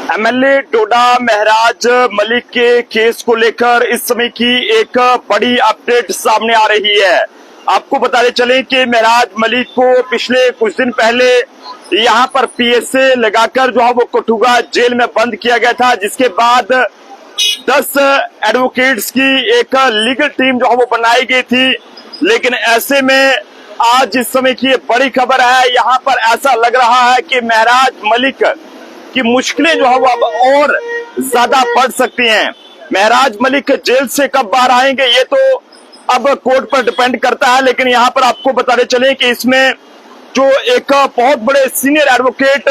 MLA डोडा महराज मलिक के case को लेकर इस समय की एक बड़ी अपडेट सामने आ रही है। आपको बताते चलें कि महराज मलिक को पिछले कुछ दिन पहले यहां पर पीएसए लगाकर जो है वो कठुआ जेल में बंद किया गया था, जिसके बाद 10 एडवोकेट्स की एक लीगल टीम जो है वो बनाई गई थी। लेकिन ऐसे में आज इस समय की बड़ी खबर है, यहाँ पर ऐसा लग रहा है कि महराज मलिक की मुश्किलें जो है वो अब और ज्यादा बढ़ सकती हैं। महराज मलिक जेल से कब बाहर आएंगे ये तो अब कोर्ट पर डिपेंड करता है, लेकिन यहाँ पर आपको बताते चले कि इसमें जो एक बहुत बड़े सीनियर एडवोकेट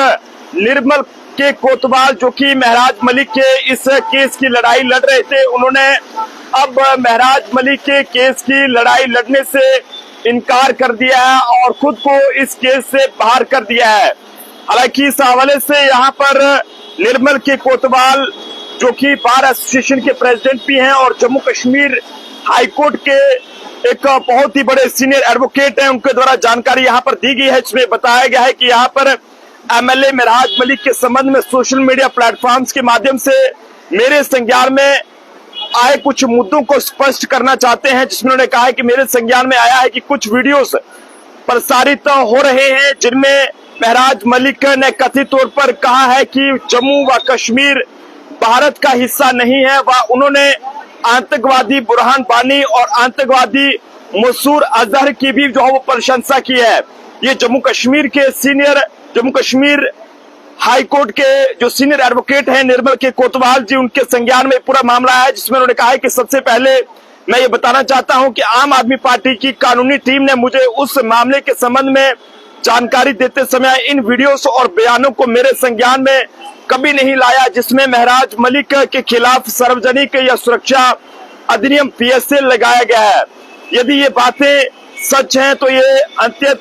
निर्मल के कोतवाल, जो कि महराज मलिक के इस केस की लड़ाई लड़ रहे थे, उन्होंने अब महराज मलिक के केस की लड़ाई लड़ने से इनकार कर दिया है और खुद को इस केस से बाहर कर दिया है। हालांकि इस हवाले से यहाँ पर निर्मल के कोतवाल, जो कि बार एसोसिएशन के प्रेसिडेंट भी हैं और जम्मू कश्मीर हाईकोर्ट के एक बहुत ही बड़े सीनियर एडवोकेट हैं, उनके द्वारा जानकारी यहाँ पर दी गई है। इसमें बताया गया है कि यहाँ पर एमएलए महराज मलिक के संबंध में सोशल मीडिया प्लेटफॉर्म्स के माध्यम से मेरे संज्ञान में आए कुछ मुद्दों को स्पष्ट करना चाहते हैं, जिसमें उन्होंने कहा है कि मेरे संज्ञान में आया है कि कुछ वीडियोस प्रसारित हो रहे हैं जिनमें महराज मलिक ने कथित तौर पर कहा है कि जम्मू व कश्मीर भारत का हिस्सा नहीं है। वह उन्होंने आतंकवादी बुरहान वानी और आतंकवादी मसूद अजहर की भी जो है वो प्रशंसा की है। ये जम्मू कश्मीर हाई कोर्ट के जो सीनियर एडवोकेट हैं निर्मल के कोतवाल जी, उनके संज्ञान में पूरा मामला है, जिसमें उन्होंने कहा है कि सबसे पहले मैं ये बताना चाहता हूं कि आम आदमी पार्टी की कानूनी टीम ने मुझे उस मामले के संबंध में जानकारी देते समय इन वीडियोस और बयानों को मेरे संज्ञान में कभी नहीं लाया, जिसमें महराज मलिक के खिलाफ सार्वजनिक या सुरक्षा अधिनियम पीएसए लगाया गया है। यदि ये बातें सच हैं तो ये अत्यंत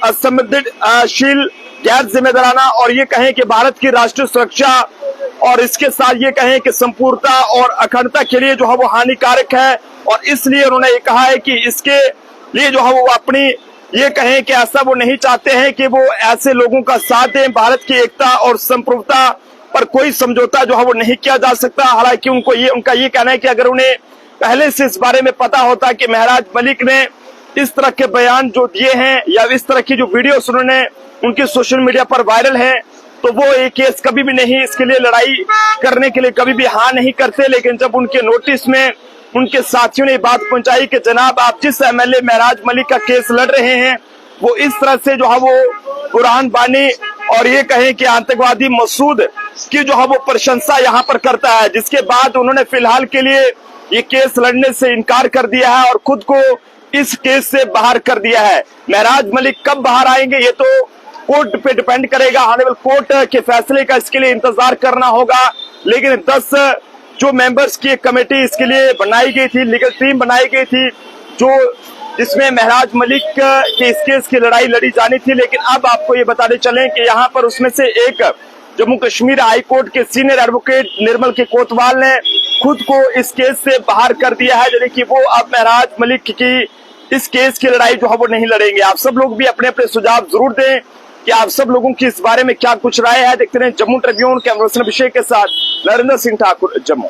असंवेदनशील, गैर जिम्मेदाराना और ये कहें कि भारत की राष्ट्रीय सुरक्षा और इसके साथ ये कहें कि संपूर्णता और अखंडता के लिए जो है वो हानिकारक है। और इसलिए उन्होंने ये कहा है कि इसके लिए जो है वो अपनी ये कहें कि ऐसा वो नहीं चाहते हैं कि वो ऐसे लोगों का साथ दें। भारत की एकता और संप्रभुता पर कोई समझौता जो है वो नहीं किया जा सकता। हालांकि उनका ये कहना है कि अगर उन्हें पहले से इस बारे में पता होता कि महराज मलिक ने इस तरह के बयान जो दिए हैं या इस तरह की जो वीडियोस उन्होंने उनके सोशल मीडिया पर वायरल हैं, तो वो ये केस कभी भी नहीं इसके लिए लड़ाई करने के लिए कभी भी हाँ नहीं करते। लेकिन जब उनके नोटिस में उनके साथियों ने बात पहुंचाई कि जनाब आप जिस एमएलए महराज मलिक का केस लड़ रहे हैं वो इस तरह से जो है वो बुरहान वानी और ये कहें कि आतंकवादी मसूद की जो है वो प्रशंसा यहाँ पर करता है, जिसके बाद उन्होंने फिलहाल के लिए ये केस लड़ने से इनकार कर दिया है और खुद को इस केस से बाहर कर दिया है। महराज मलिक कब बाहर आएंगे ये तो कोर्ट पे डिपेंड करेगा, ऑनरेबल कोर्ट के फैसले का इसके लिए इंतजार करना होगा। लेकिन 10 जो मेंबर्स की एक कमेटी इसके लिए बनाई गई थी, लीगल टीम बनाई गई थी, जो जिसमें महराज मलिक के इस केस की लड़ाई लड़ी जानी थी। लेकिन अब आपको ये बताते चलें कि यहाँ पर उसमें से एक जम्मू कश्मीर हाई कोर्ट के सीनियर एडवोकेट निर्मल के कोतवाल ने खुद को इस केस से बाहर कर दिया है, यानी कि वो अब महराज मलिक की इस केस की लड़ाई जो है वो नहीं लड़ेंगे। आप सब लोग भी अपने अपने सुझाव जरूर दें कि आप सब लोगों की इस बारे में क्या कुछ राय है। देखते रहे जम्मू ट्रिब्यून, कैमरा पर्सन अभिषेक के साथ नरेंद्र सिंह ठाकुर, जम्मू।